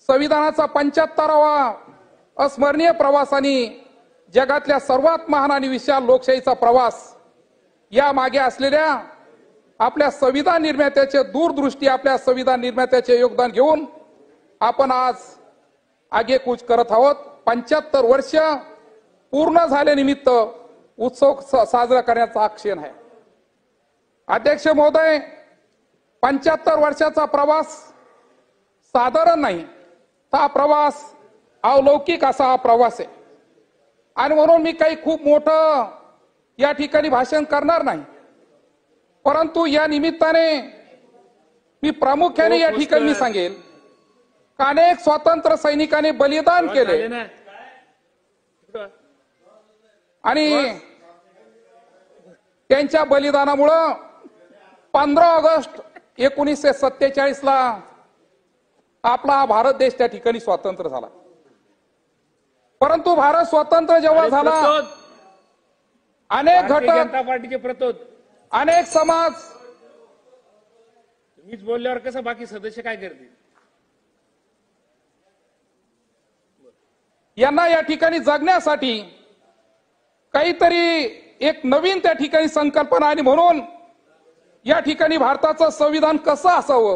संविधानाचा 75वा अस्मरणीय प्रवासाने जगातल्या सर्वात महान आणि विशाल लोकशाहीचा प्रवास या मागे असलेल्या आपल्या संविधान निर्मात्याचे दूरदृष्टी, आपल्या संविधान निर्मात्याचे योगदान घेऊन आपण आज आगेकूच करत आहोत। 75 वर्ष पूर्ण झाल्यानिमित्त उत्सव साजरा करण्याचा हा क्षण आहे। अध्यक्ष महोदय, 75 वर्षाचा प्रवास साधारण नाही, हा प्रवास अलौकिक असा हा प्रवास आहे आणि म्हणून मी काही खूप मोठं या ठिकाणी भाषण करणार नाही, परंतु या निमित्ताने मी प्रामुख्याने या ठिकाणी मी सांगेल की अनेक स्वातंत्र्य सैनिकांनी बलिदान केले आणि त्यांच्या बलिदानामुळे 15 ऑगस्ट 1947 ला आपला भारत देश त्या ठिकाणी स्वतंत्र झाला। परंतु भारत स्वतंत्र जेव्हा झाला, अनेक घटक, जनता पार्टीचे प्रतोद, अनेक समाज, मीच बोलल्यावर कसं बाकी सदस्य काय करतील, यांना या ठिकाणी जगण्यासाठी काहीतरी एक नवीन त्या ठिकाणी संकल्पना आणि म्हणून या ठिकाणी भारताचं संविधान कसं असावं